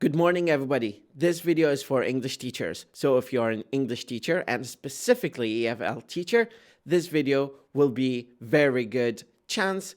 Good morning, everybody. This video is for English teachers. So if you're an English teacher and specifically EFL teacher, this video will be very good chance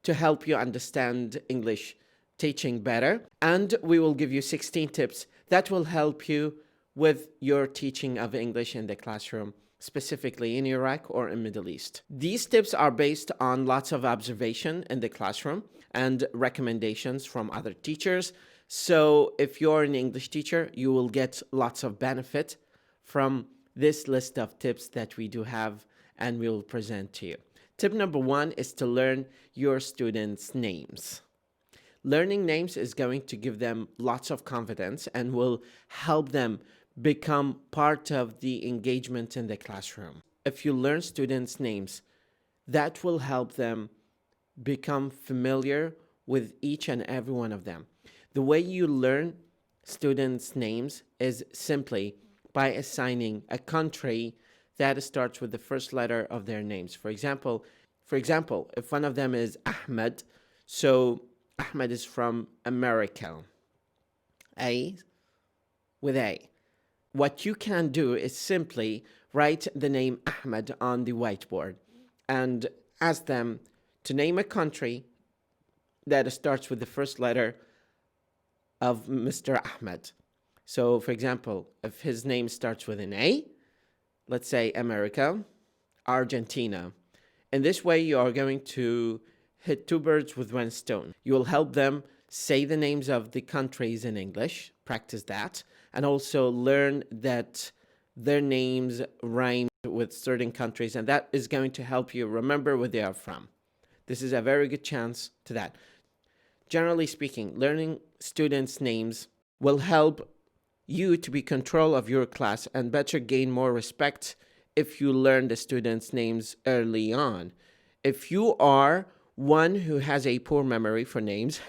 to help you understand English teaching better. And we will give you 16 tips that will help you with your teaching of English in the classroom, specifically in Iraq or in Middle East. These tips are based on lots of observation in the classroom and recommendations from other teachers. So if you're an English teacher, you will get lots of benefit from this list of tips that we do have and we will present to you. Tip number 1 is to learn your students' names. Learning names is going to give them lots of confidence and will help them become part of the engagement in the classroom. If you learn students' names, that will help them become familiar with each and every one of them. The way you learn students' names is simply by assigning a country that starts with the first letter of their names. For example, if one of them is Ahmed, so Ahmed is from America. A with A. What you can do is simply write the name Ahmed on the whiteboard and ask them to name a country that starts with the first letter of Mr. Ahmed. So, for example, if his name starts with an A, let's say America, Argentina. In this way, you are going to hit two birds with one stone. You will help them say the names of the countries in English, practice that, and also learn that their names rhyme with certain countries, and that is going to help you remember where they are from. This is a very good chance to that. Generally speaking, learning students' names will help you to be in control of your class and better gain more respect if you learn the students' names early on. If you are one who has a poor memory for names,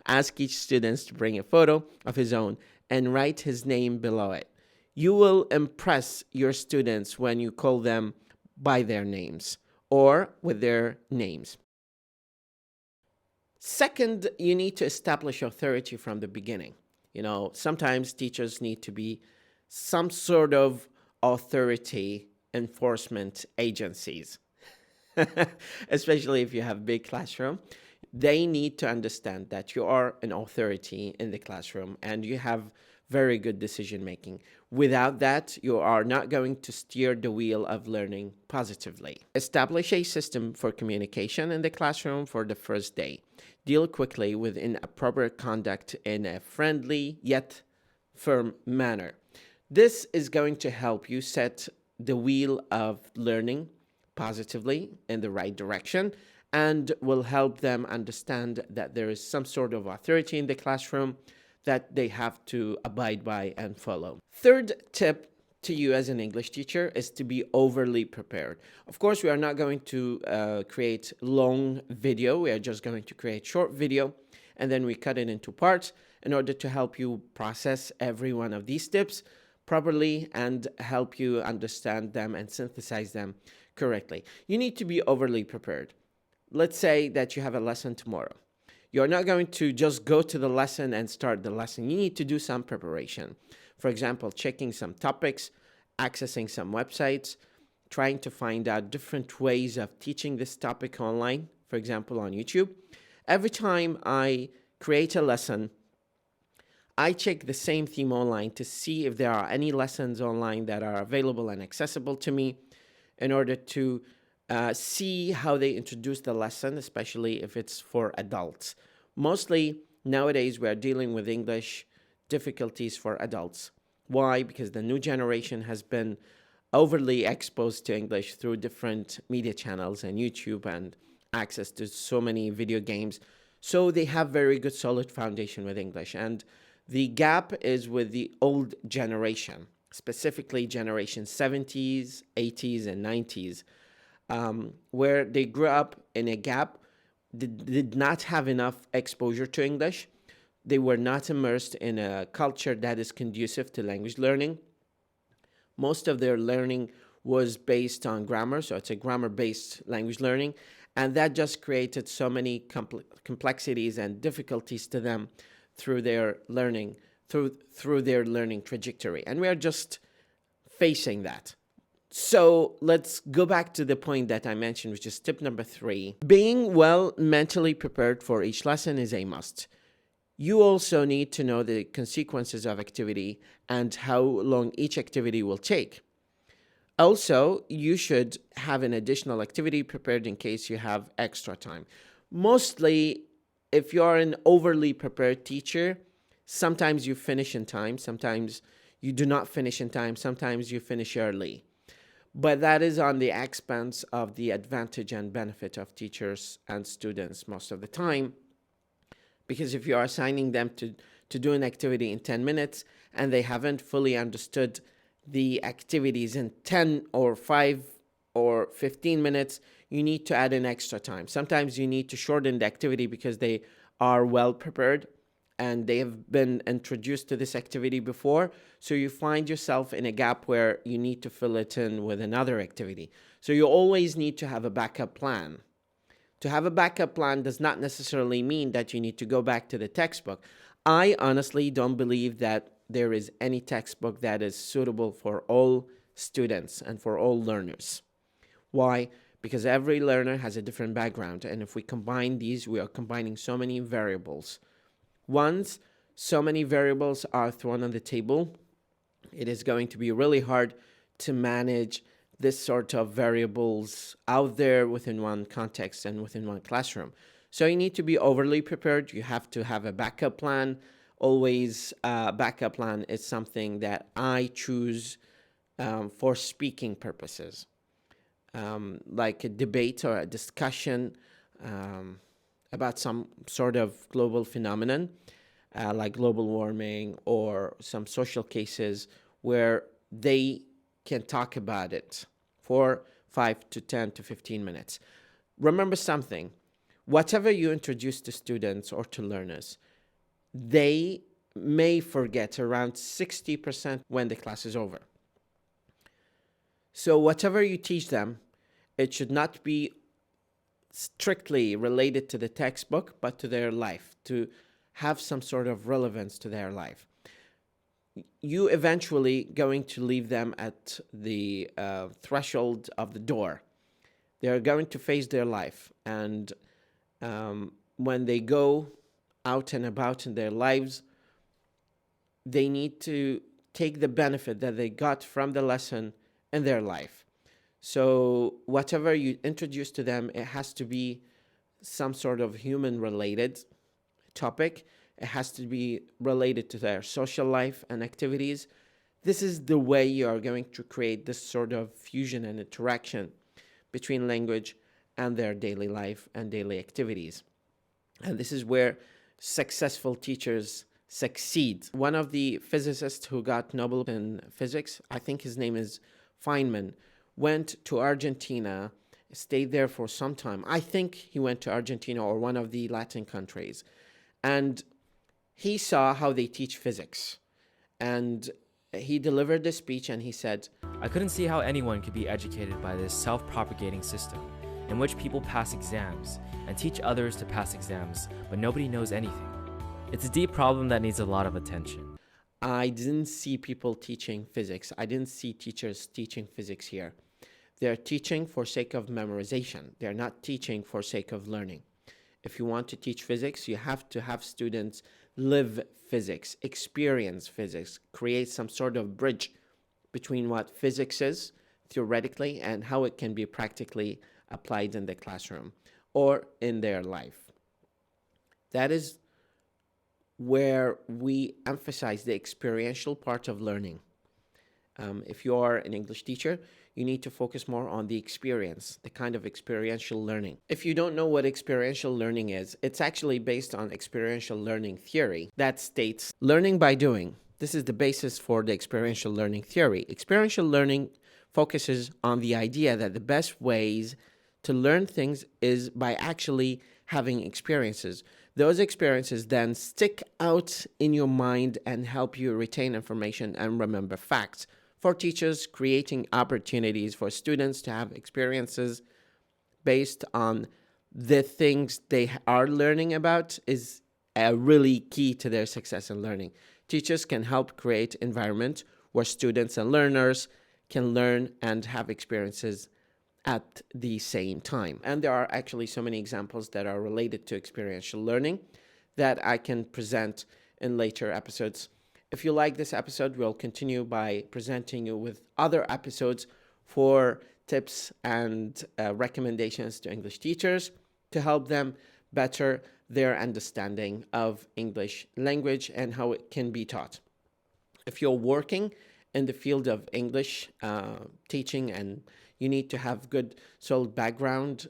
ask each student to bring a photo of his own and write his name below it. You will impress your students when you call them by their names or with their names. Second, you need to establish authority from the beginning. Sometimes teachers need to be some sort of authority enforcement agencies, especially if you have big classroom. They need to understand that you are an authority in the classroom and you have very good decision making. Without that, you are not going to steer the wheel of learning positively. Establish a system for communication in the classroom for the first day. Deal quickly with inappropriate conduct in a friendly yet firm manner. This is going to help you set the wheel of learning positively in the right direction and will help them understand that there is some sort of authority in the classroom that they have to abide by and follow. Third tip to you as an English teacher is to be overly prepared. Of course, we are not going to create long video. We are just going to create short video and then we cut it into parts in order to help you process every one of these tips properly and help you understand them and synthesize them correctly. You need to be overly prepared. Let's say that you have a lesson tomorrow. You're not going to just go to the lesson and start the lesson. You need to do some preparation. For example, checking some topics, accessing some websites, trying to find out different ways of teaching this topic online, for example, on YouTube. Every time I create a lesson, I check the same theme online to see if there are any lessons online that are available and accessible to me in order to see how they introduce the lesson, especially if it's for adults. Mostly nowadays we are dealing with English difficulties for adults. Why? Because the new generation has been overly exposed to English through different media channels and YouTube and access to so many video games. So they have very good solid foundation with English. And the gap is with the old generation, specifically generation 70s, 80s, and 90s. Where they grew up in a gap, did not have enough exposure to English. They were not immersed in a culture that is conducive to language learning. Most of their learning was based on grammar, so it's a grammar-based language learning, and that just created so many complexities and difficulties to them through their learning, through their learning trajectory. And we are just facing that. So let's go back to the point that I mentioned, which is tip number 3. Being well mentally prepared for each lesson is a must. You also need to know the consequences of activity and how long each activity will take. Also, you should have an additional activity prepared in case you have extra time. Mostly, if you're an overly prepared teacher, sometimes you finish in time, sometimes you do not finish in time, sometimes you finish early. But that is on the expense of the advantage and benefit of teachers and students most of the time. Because if you are assigning them to do an activity in 10 minutes and they haven't fully understood the activities in 10 or 5 or 15 minutes, you need to add an extra time. Sometimes you need to shorten the activity because they are well prepared and they have been introduced to this activity before. So you find yourself in a gap where you need to fill it in with another activity. So you always need to have a backup plan. To have a backup plan does not necessarily mean that you need to go back to the textbook. I honestly don't believe that there is any textbook that is suitable for all students and for all learners. Why? Because every learner has a different background, and if we combine these, we are combining so many variables. Once so many variables are thrown on the table, it is going to be really hard to manage this sort of variables out there within one context and within one classroom. So you need to be overly prepared. You have to have a backup plan. Always, backup plan is something that I choose for speaking purposes, like a debate or a discussion about some sort of global phenomenon, like global warming or some social cases where they can talk about it for 5 to 10 to 15 minutes. Remember something, whatever you introduce to students or to learners, they may forget around 60% when the class is over. So whatever you teach them, it should not be strictly related to the textbook, but to their life, to have some sort of relevance to their life. You eventually going to leave them at the threshold of the door. They're going to face their life, and when they go out and about in their lives, they need to take the benefit that they got from the lesson in their life. So whatever you introduce to them, it has to be some sort of human-related topic. It has to be related to their social life and activities. This is the way you are going to create this sort of fusion and interaction between language and their daily life and daily activities. And this is where successful teachers succeed. One of the physicists who got Nobel in physics, I think his name is Feynman, went to Argentina, stayed there for some time. I think he went to Argentina or one of the Latin countries. And he saw how they teach physics. And he delivered the speech and he said, I couldn't see how anyone could be educated by this self-propagating system in which people pass exams and teach others to pass exams, but nobody knows anything. It's a deep problem that needs a lot of attention. I didn't see people teaching physics. I didn't see teachers teaching physics here. They're teaching for sake of memorization. They're not teaching for sake of learning. If you want to teach physics, you have to have students live physics, experience physics, create some sort of bridge between what physics is theoretically and how it can be practically applied in the classroom or in their life. That is where we emphasize the experiential part of learning. If you are an English teacher, you need to focus more on the experience, the kind of experiential learning. If you don't know what experiential learning is, it's actually based on experiential learning theory that states learning by doing. This is the basis for the experiential learning theory. Experiential learning focuses on the idea that the best ways to learn things is by actually having experiences. Those experiences then stick out in your mind and help you retain information and remember facts. For teachers, creating opportunities for students to have experiences based on the things they are learning about is really key to their success in learning. Teachers can help create environment where students and learners can learn and have experiences at the same time. And there are actually so many examples that are related to experiential learning that I can present in later episodes. If you like this episode, we'll continue by presenting you with other episodes for tips and recommendations to English teachers to help them better their understanding of English language and how it can be taught. If you're working in the field of English teaching and you need to have good solid background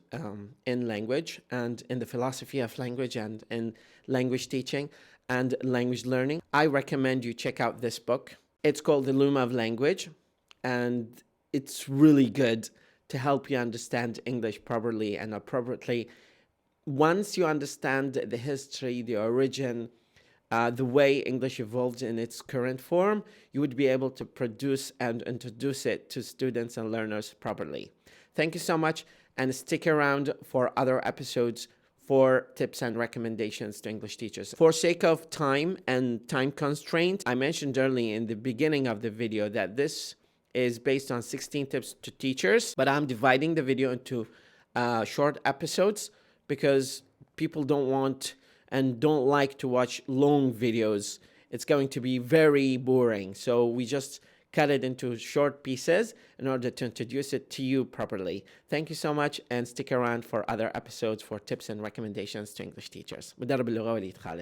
in language and in the philosophy of language and in language teaching and language learning, I recommend you check out this book. It's called The Luma of Language, and it's really good to help you understand English properly and appropriately. Once you understand the history, the origin, the way English evolved in its current form, you would be able to produce and introduce it to students and learners properly. Thank you so much, and stick around for other episodes for tips and recommendations to English teachers. For sake of time and time constraint, I mentioned earlier in the beginning of the video that this is based on 16 tips to teachers, but I'm dividing the video into short episodes because people don't want and don't like to watch long videos. It's going to be very boring. So we just cut it into short pieces in order to introduce it to you properly. Thank you so much, and stick around for other episodes for tips and recommendations to English teachers. مدرب اللغة وليد خالد.